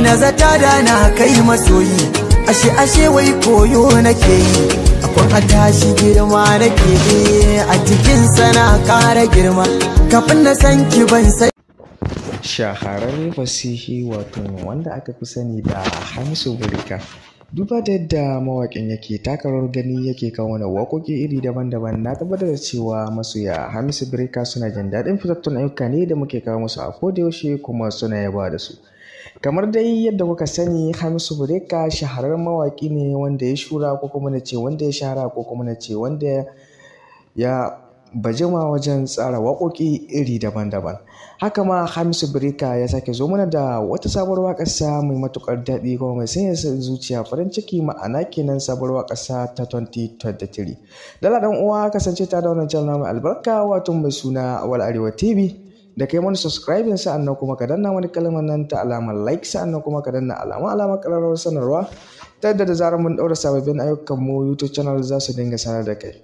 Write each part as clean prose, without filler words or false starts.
na zata da na kai masoyi, ashe wai koyo nake yi, akwan a tashi girma nake yi, a cikin sana kara girma, kafin na san ki ban sai. Shahararren fasihi wato wanda aka fi sani da Hamisu Breaker. Duba da yadda mawaƙin yake taka rawar gani yake kawo mana waƙoƙi iri daban-daban, na tabbatar da cewa masoya Hamisu Breaker suna jin daɗin fitattun ayyuka ne da muke kawo musu a kodayaushe kuma suna yaba da su. Kamar dai yadda kuka sani, Hamisu Breaker shahararren mawaƙi ne wanda ya shura ko kuma na ce wanda ya shahara ko kuma na ce wanda ya bajima wajen tsara waƙoƙi iri daban-daban. Haka ma Hamisu Breaker ya sake zo mana da wata sabuwar waƙarsa mai matuƙar daɗi kuma mai sanya zuciya farin ciki, ma'ana kenan sabuwar waƙarsa ta 2023. Dala ɗan uwa kasance ta da wannan channel mai albarka wato mai suna Awal Arewa TV, da kai mana subscribing sa'annan kuma ka danna wani kalmar nan ta alamar like, sa'annan kuma ka danna alamar ƙararrawar sanarwa ta yadda da zarar mun ɗaura sababbin ayyukan mu YouTube channel za su dinga sanar da kai.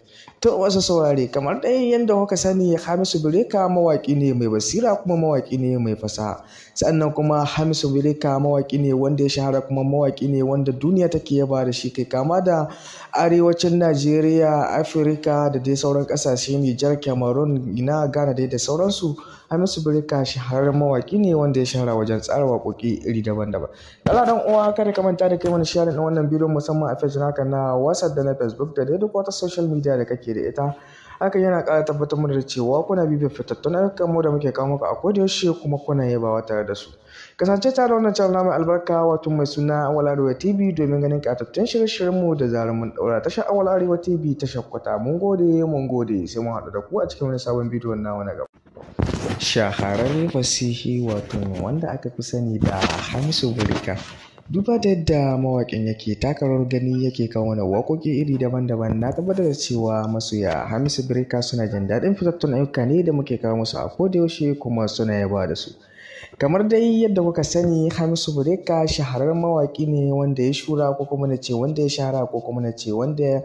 To wasu saurare, kamar dai yadda kuka sani, Hamisu Breaker mawaƙi ne mai basira kuma mawaƙi ne mai fasaha. Sannan kuma Hamisu Breaker mawaƙi ne wanda ya shahara kuma mawaƙi ne wanda duniya take yaba da shi, kai kama da arewacin Najeriya, Afirka da dai sauran ƙasashe Nijar, Cameroon, Ghana dai da sauransu. Hamisu Breaker shahararren mawaƙi ne wanda ya shahara wajen tsara waƙoƙi iri daban-daban. Allah dan uwa, kada ka manta da kai mana share din wannan bidiyon musamman a page naka na WhatsApp da na Facebook da dai duk wata social media da kake da ita. Hakan yana ƙara tabbatar mana da cewa kuna bibiyar fitattun ayyukan mu da muke kawo muku a kodayaushe kuma kuna yabawa tare da su. Kasance tare da wannan channel mai albarka wato mai suna Awal Arewa TV domin ganin ƙatattun shirye-shiryen mu da zarar mun ɗaura. Tashar Awal Arewa TV tashar kwata. Mun gode sai mun haɗu da ku a cikin wani sabon bidiyon nawa na gaba. Shahararren fasihi wato wanda aka fi sani da Hamisu Breaker. Duba da yadda mawaƙin yake taka rawar gani yake kawo mana waƙoƙi iri daban-daban, na tabbatar da cewa masoya Hamisu Breaker suna jin daɗin fitattun ayyuka ne da muke kawo musu a kodayaushe kuma suna yaba da su. Kamar dai yadda kuka sani, Hamisu Breaker shahararren mawaƙi ne wanda ya shura ko kuma na ce wanda ya shahara ko kuma na ce wanda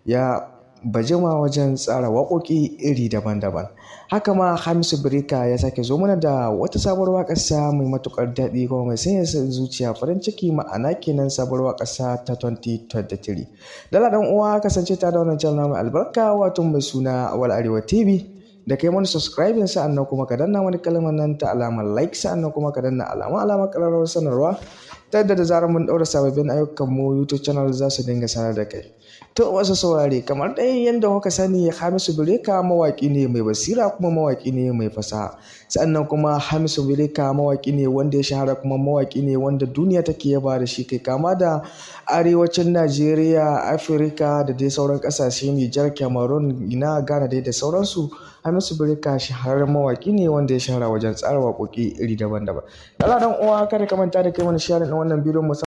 ya bajima wajen tsara waƙoƙi iri daban-daban. Haka ma Hamisu Breaker ya sake zo mana da wata sabuwar waƙarsa mai matuƙar daɗi kuma mai sanya zuciya farin ciki, ma'ana kenan sabuwar waƙarsa ta 2023. Dala ɗan uwa kasance ta da wannan channel mai albarka wato mai suna Awal Arewa TV, da kai mana subscribing sa'annan kuma ka danna wani kalmar nan ta alamar like, sa'annan kuma ka danna alamar ƙararrawar sanarwa ta yadda da zarar mun ɗaura sababbin ayyukan mu YouTube channel za su dinga sanar da kai. To wasu saurare, kamar dai yadda kuka sani, Hamisu Breaker mawaƙi ne mai basira kuma mawaƙi ne mai fasaha. Sannan kuma Hamisu Breaker mawaƙi ne wanda ya shahara kuma mawaƙi ne wanda duniya take yaba da shi, kai kama da arewacin Najeriya, Afirka da dai sauran ƙasashe Nijar, Cameroon, Ghana dai da sauransu. Hamisu Breaker shahararren mawaƙi ne wanda ya shahara wajen tsara waƙoƙi iri daban-daban. Allah dan uwa, kada ka manta da kai mana share din wannan bidiyon musamman